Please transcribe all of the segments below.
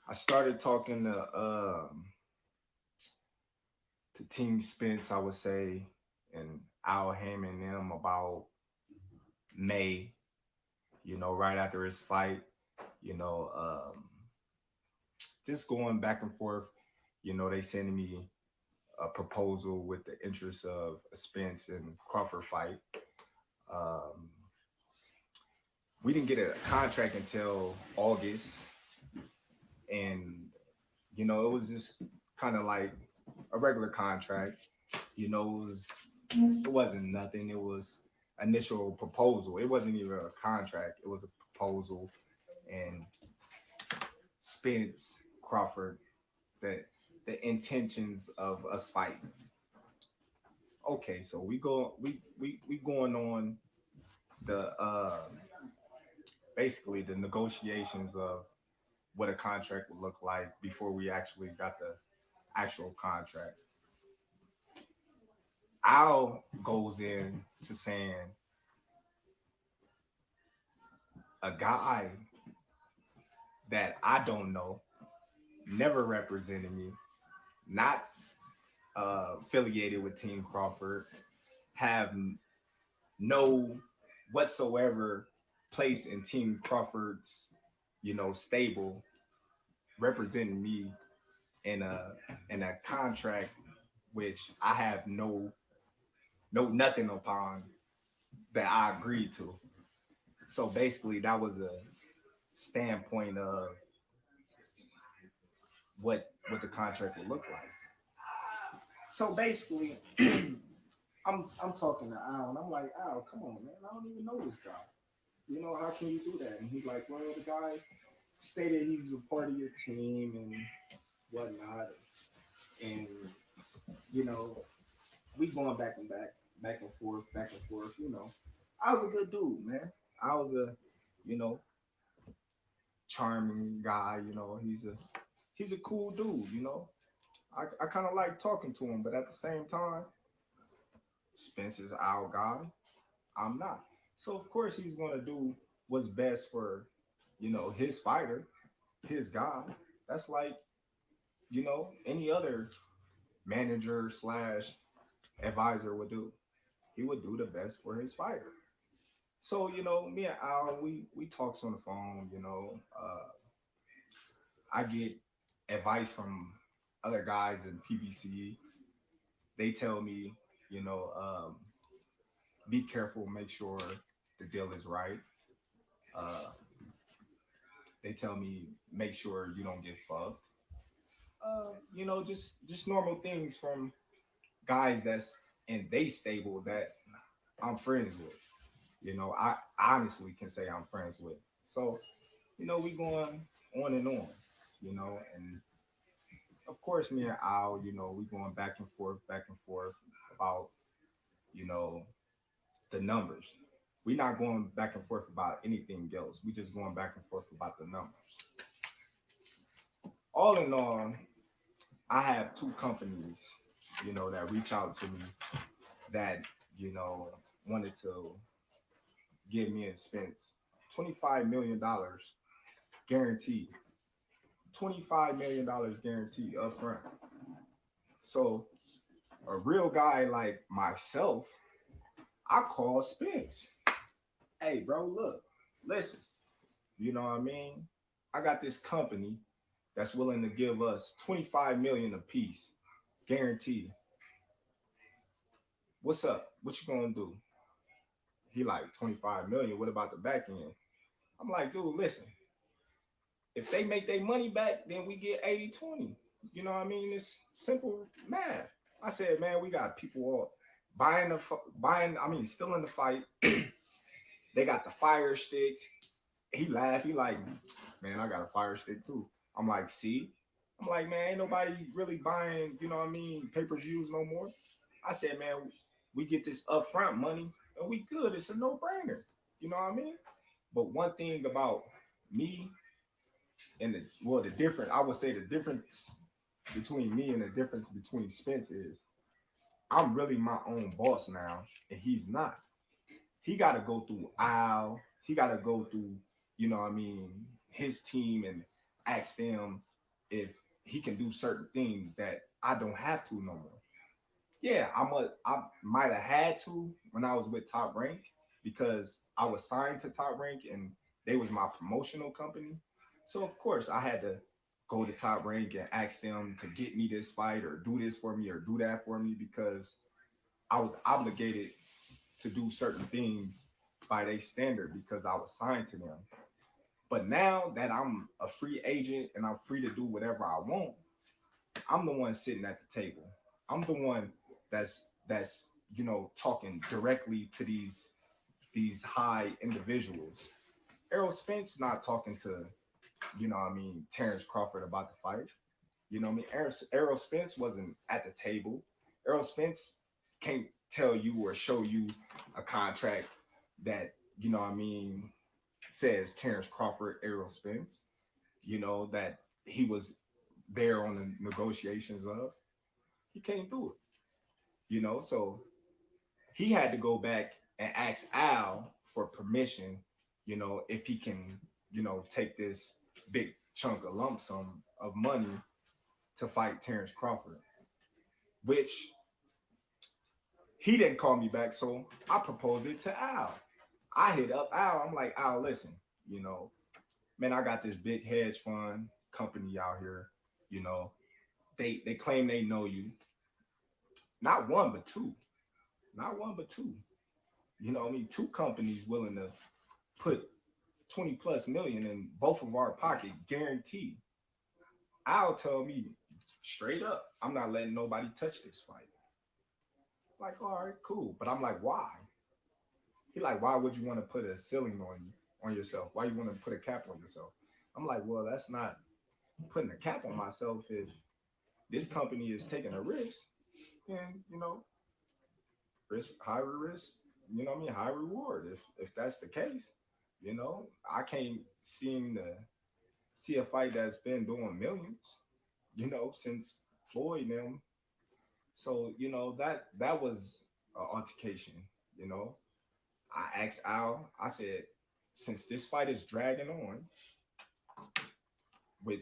I started talking to Team Spence, I would say, and Al Hammond and them about May, right after his fight, you know, just going back and forth. They sending me a proposal with the interest of a Spence and Crawford fight. Um, we didn't get a contract until August, and it was just kind of like a regular contract. It wasn't nothing. It was initial proposal. It wasn't even a contract. It was a proposal, and Spence Crawford, the intentions of us fighting. Okay, so we going on the basically the negotiations of what a contract would look like before we actually got the actual contract. Al goes in to saying a guy that I don't know, never represented me, not affiliated with Team Crawford, have no whatsoever place in Team Crawford's, stable, representing me in a contract which I have no nothing upon that I agreed to. So basically, that was a standpoint of what the contract would look like. So basically, I'm talking to Al, and I'm like, Al, come on, man, I don't even know this guy. How can you do that? And he's like, well, the guy stated he's a part of your team and whatnot, and you know, we going back and forth, back and forth. I was a good dude, man. I was a, you know, charming guy. He's a cool dude. I kind of like talking to him, but at the same time, Spencer's our guy. I'm not. So of course he's gonna do what's best for, his fighter, his guy. That's like, any other manager slash advisor would do. He would do the best for his fighter. So, me and Al, we talks on the phone. I get advice from other guys in PBC. They tell me, you know, um, be careful, make sure the deal is right. Uh, they tell me make sure you don't get fucked. Just normal things from guys that's in they stable that I'm friends with. I honestly can say I'm friends with. So, we going on and on. And of course, me and Al, we going back and forth about, you know, the numbers. We're not going back and forth about anything else. We just going back and forth about the numbers. All in all, I have two companies, that reach out to me that, you know, wanted to give me and Spence $25 million guaranteed. $25 million guaranteed up front. So a real guy like myself, I call Spence. Hey, bro, look, listen. You know what I mean? I got this company that's willing to give us 25 million a piece, guaranteed. What's up? What you gonna do? He like 25 million. What about the back end? I'm like, dude, listen. If they make their money back, then we get 80-20. You know what I mean? It's simple math. I said, man, we got people all buying. I mean, still in the fight. They got the fire sticks. He laughed. He like, man, I got a fire stick too. I'm like, see? I'm like, man, ain't nobody really buying, pay-per-views no more. I said, man, we get this upfront money and we good. It's a no-brainer. You know what I mean? But one thing about me and the different, I would say the difference between me and the difference between Spence is I'm really my own boss now, and he's not. He got to go through Al. He got to go through, his team and ask them, if he can do certain things that I don't have to no more. Yeah, I might have had to when I was with Top Rank because I was signed to Top Rank and they was my promotional company. So of course I had to go to Top Rank and ask them to get me this fight or do this for me or do that for me because I was obligated to do certain things by their standard because I was signed to them. But now that I'm a free agent and I'm free to do whatever I want, I'm the one sitting at the table. I'm the one that's talking directly to these high individuals. Errol Spence not talking to Terence Crawford about the fight. You know what I mean? Errol Spence wasn't at the table. Errol Spence can't tell you or show you a contract that says Terence Crawford, Errol Spence. That he was there on the negotiations of. He can't do it. So he had to go back and ask Al for permission, if he can, take this big chunk of lump sum of money to fight Terence Crawford, which he didn't call me back. So I proposed it to Al. I hit up Al. I'm like, Al, listen, man, I got this big hedge fund company out here. You know, they claim they know you. Not one, but two. Not one, but two. Two companies willing to put 20 plus million in both of our pocket, guaranteed. Al tell me straight up, I'm not letting nobody touch this fight. Like, all right, cool. But I'm like, why? He like, why would you want to put a ceiling on yourself? Why you want to put a cap on yourself? I'm like, well, that's not putting a cap on myself if this company is taking a risk. And risk, high risk, high reward. If that's the case, I can't seem to see a fight that's been doing millions, since Floyd and them. So, that was an altercation, you know. I asked Al, I said, since this fight is dragging on with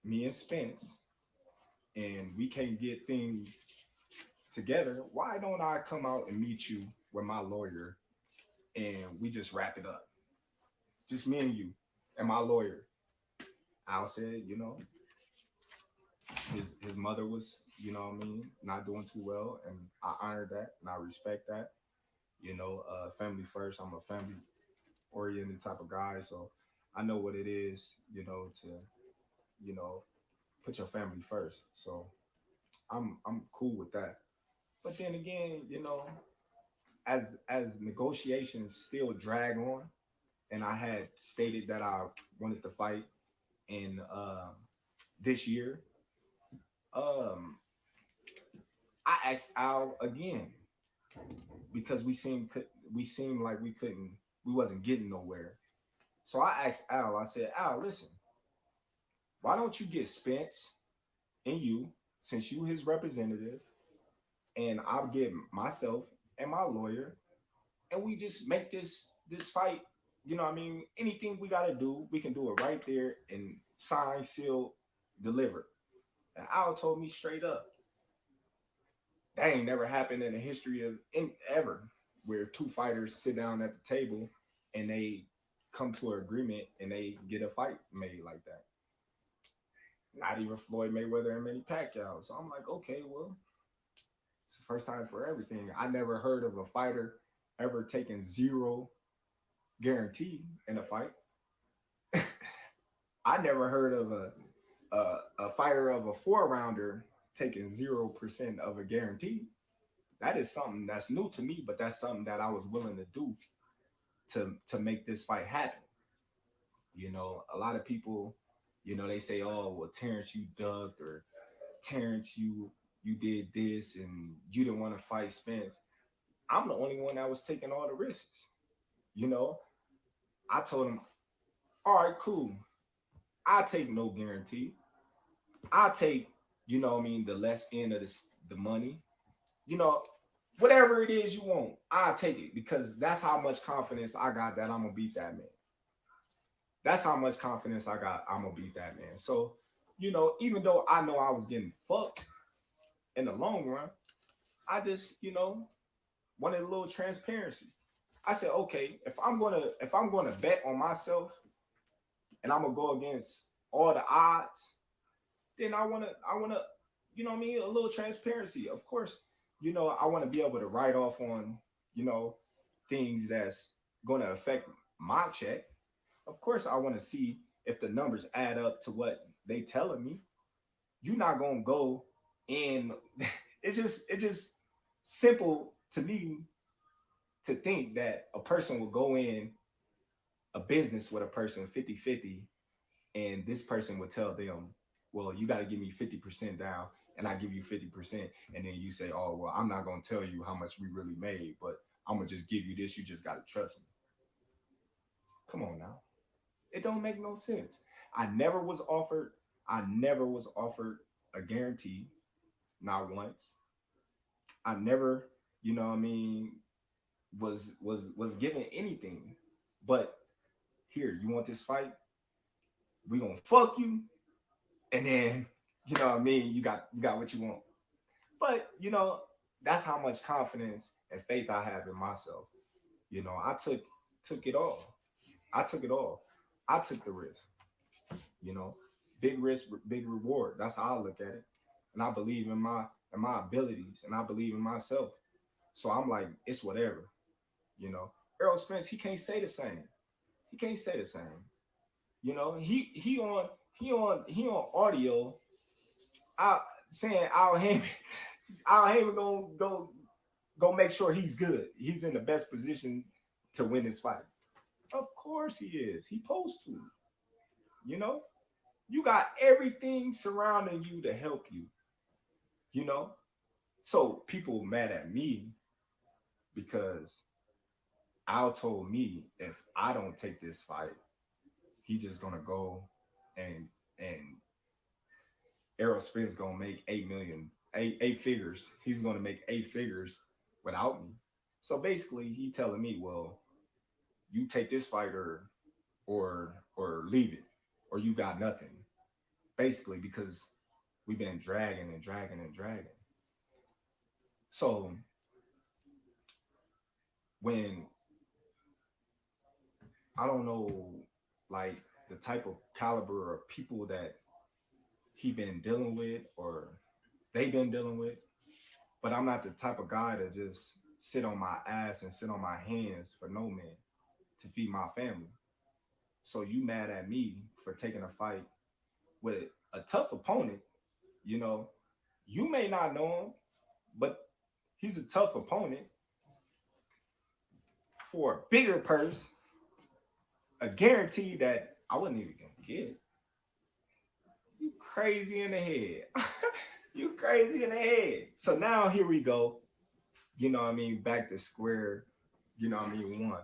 me and Spence and we can't get things together, why don't I come out and meet you with my lawyer and we just wrap it up? Just me and you and my lawyer. Al said, his mother was, not doing too well, and I honor that and I respect that. Family first. I'm a family oriented type of guy, so I know what it is, to you know put your family first. So I'm cool with that. But then again, as negotiations still drag on, and I had stated that I wanted to fight in this year. Um, I asked Al again because we seemed like we wasn't getting nowhere. So I asked Al. I said, Al, listen, why don't you get Spence and you, since you his representative, and I'll get myself and my lawyer, and we just make this fight. Anything we gotta do, we can do it right there and sign, seal, deliver. And Al told me straight up, that ain't never happened in the history of ever, where two fighters sit down at the table and they come to an agreement and they get a fight made like that. Not even Floyd Mayweather and Manny Pacquiao. So I'm like, okay, well, it's the first time for everything. I never heard of a fighter ever taking zero guarantee in a fight. I never heard of a fighter of a 4 rounder taking 0% of a guarantee. That is something that's new to me, but that's something that I was willing to do to make this fight happen. A lot of people, they say, "Oh, well, Terrence, you ducked," or "Terrence, you did this and you didn't want to fight Spence." I'm the only one that was taking all the risks. You know, I told him, "All right, cool. I take no guarantee. I take, the less end of the money. You know, whatever it is you want, I'll take it because that's how much confidence I got that I'm gonna beat that man. That's how much confidence I got. I'm gonna beat that man. So, Even though I know I was getting fucked in the long run, I just, wanted a little transparency. I said, okay, if I'm gonna bet on myself and I'm gonna go against all the odds, then I wanna, what I mean, a little transparency. Of course, I wanna be able to write off on, you know, things that's gonna affect my check. Of course, I wanna see if the numbers add up to what they telling me. You're not gonna go in. It's just simple to me to think that a person will go in a business with a person 50-50, and this person would tell them, well, you got to give me 50% down and I give you 50%. And then you say, oh, well, I'm not going to tell you how much we really made, but I'm going to just give you this. You just got to trust me. Come on now. It don't make no sense. I never was offered, I never was offered a guarantee, not once. I never, what I mean, was given anything. But here, you want this fight? We gonna fuck you, and then what I mean, you got what you want. But that's how much confidence and faith I have in myself. I took it all. I took it all. I took the risk. You know, big risk, big reward. That's how I look at it. And I believe in my abilities, and I believe in myself. So I'm like, it's whatever. You know, Errol Spence, he can't say the same. He can't say the same. He on audio out saying Al Heyman gonna go make sure he's good. He's in the best position to win this fight. Of course he is. He supposed to. You know, you got everything surrounding you to help you. You know, so people mad at me because Al told me if I don't take this fight, he's just gonna go and Errol Spence gonna make 8 million, eight figures. He's gonna make 8 figures without me. So basically, he telling me, well, you take this fight or leave it, or you got nothing. Basically, because we've been dragging and dragging and dragging. So when I don't know, like the type of caliber of people that he been dealing with or they been dealing with, but I'm not the type of guy to just sit on my ass and sit on my hands for no man to feed my family. So you mad at me for taking a fight with a tough opponent, you know, you may not know him, but he's a tough opponent for a bigger purse, a guarantee that I wasn't even gonna get. You crazy in the head. You crazy in the head. So now here we go. What I mean, back to square, what I mean, one.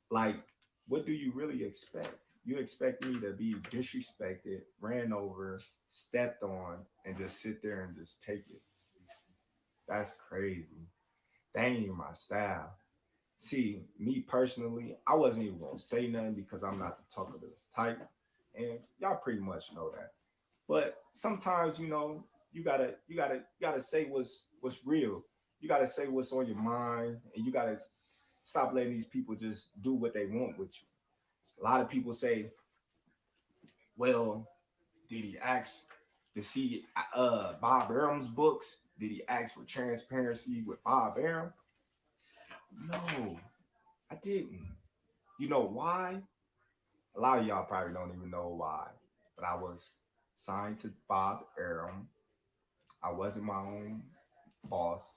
Like, what do you really expect? You expect me to be disrespected, ran over, stepped on, and just sit there and just take it? That's crazy. That ain't even my style. See, me personally, I wasn't even gonna say nothing because I'm not the talkative type, and y'all pretty much know that. But sometimes, you gotta say what's real. You gotta say what's on your mind, and you gotta stop letting these people just do what they want with you. A lot of people say, well, did he ask to see Bob Arum's books? Did he ask for transparency with Bob Arum? No, I didn't. You know why? A lot of y'all probably don't even know why. But I was signed to Bob Arum. I wasn't my own boss.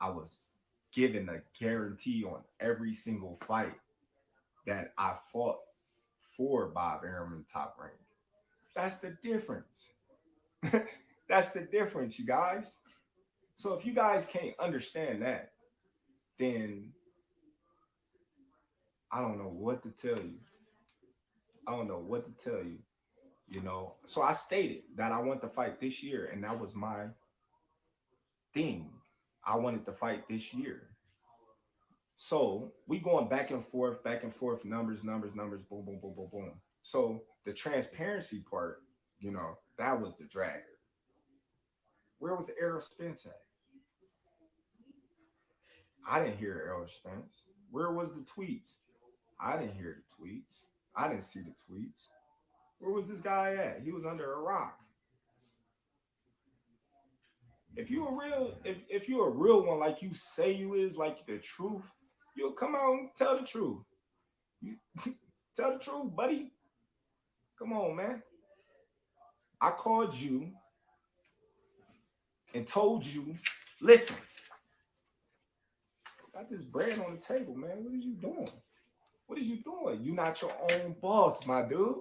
I was given a guarantee on every single fight that I fought for Bob Arum in Top Rank. That's the difference. That's the difference, you guys. So if you guys can't understand that, then I don't know what to tell you. I don't know what to tell you. So I stated that I want to fight this year, and that was my thing. I wanted to fight this year. So we going back and forth, numbers, numbers, numbers, boom, boom, boom, boom, boom. So the transparency part, that was the dragger. Where was Errol Spence at? I didn't hear Errol Spence. Where was the tweets? I didn't hear the tweets. I didn't see the tweets. Where was this guy at? He was under a rock. If you're a real one, like you say you is, like the truth, you'll come out and tell the truth. You tell the truth, buddy. Come on, man. I called you and told you, listen, got this bread on the table, man. What are you doing? What is you doing? You're not your own boss, my dude.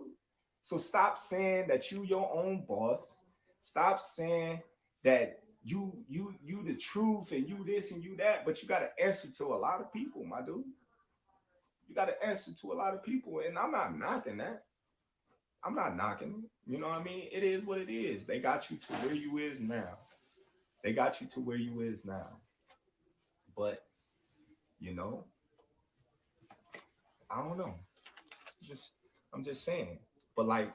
So stop saying that you your own boss. Stop saying that you the truth and you this and you that, but you got to answer to a lot of people, my dude. You got to answer to a lot of people, and I'm not knocking that. I'm not knocking. You know what I mean? It is what it is. They got you to where you is now. They got you to where you is now. But I don't know. Just I'm just saying. But like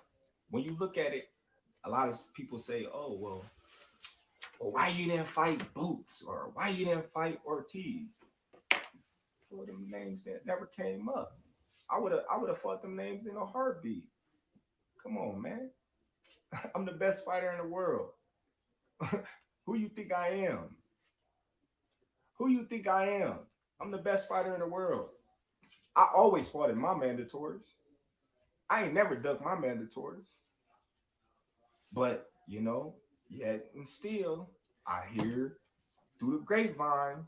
when you look at it, a lot of people say, "Oh well, why you didn't fight Boots or why you didn't fight Ortiz?" Well, them names that never came up. I would have fought them names in a heartbeat. Come on, man. I'm the best fighter in the world. Who you think I am? Who you think I am? I'm the best fighter in the world. I always fought in my mandatories. I ain't never ducked my mandatories. But, yet and still, I hear through the grapevine,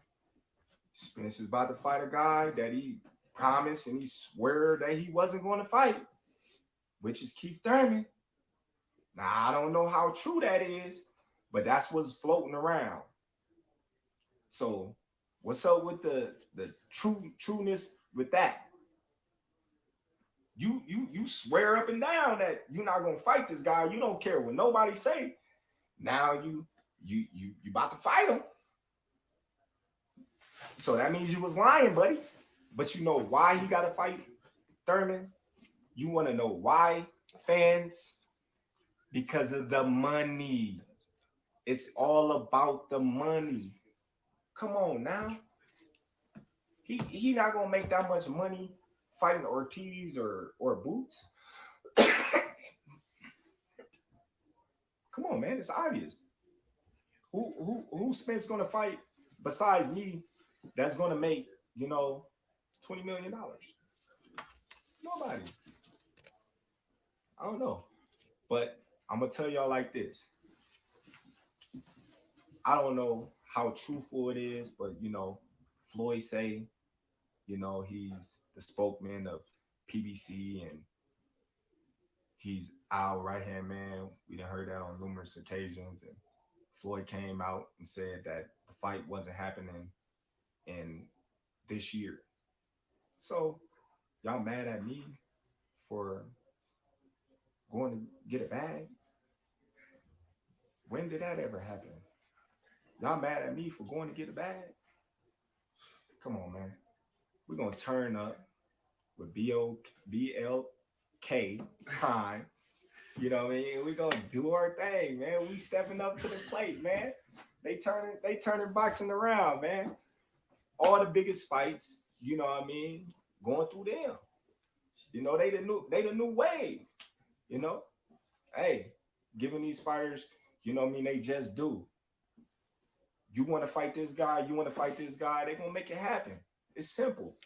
Spence is about to fight a guy that he promised and he swear that he wasn't going to fight, which is Keith Thurman. Now, I don't know how true that is, but that's what's floating around. So, what's up with the trueness with that? You swear up and down that you're not gonna fight this guy. You don't care what nobody say. Now you about to fight him. So that means you was lying, buddy. But you know why he got to fight Thurman? You want to know why, fans? Because of the money. It's all about the money. Come on now. He not gonna make that much money fighting Ortiz or Boots. Come on, man. It's obvious. Who Spence gonna fight besides me that's gonna make, $20 million? Nobody. I don't know. But I'm gonna tell y'all like this. I don't know how truthful it is, but Floyd say, he's the spokesman of PBC and he's our right hand man. We done heard that on numerous occasions, and Floyd came out and said that the fight wasn't happening in this year. So y'all mad at me for going to get a bag? When did that ever happen? Y'all mad at me for going to get a bag? Come on, man. We're going to turn up with BLK time. You know what I mean? We're going to do our thing, man. We stepping up to the plate, man. They turning boxing around, man. All the biggest fights, you know what I mean, going through them. They the new wave. Hey, giving these fighters, they just do. You want to fight this guy, they're gonna make it happen. It's simple.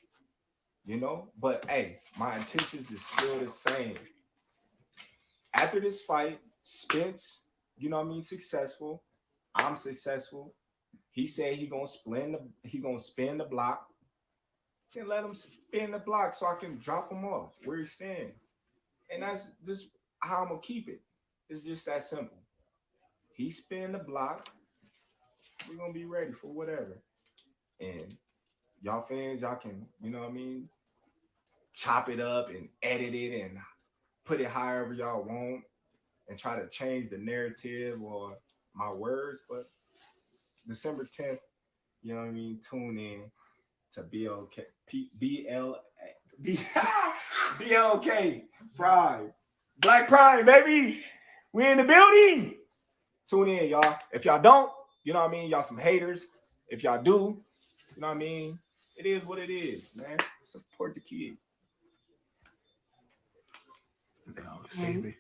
But hey, my intentions is still the same. After this fight, Spence, successful. I'm successful. He said he gonna spin the block. Then let him spin the block so I can drop him off where he's standing. And that's just how I'm gonna keep it. It's just that simple. He spin the block. We're gonna be ready for whatever. And y'all fans, y'all can, chop it up and edit it and put it however y'all want and try to change the narrative or my words. But December 10th, tune in to BLK Pride. Black Prime, baby. We in the building. Tune in, y'all. If y'all don't, you know what I mean? Y'all some haters. If y'all do, you know what I mean? It is what it is, man. Support the kid. They always say me.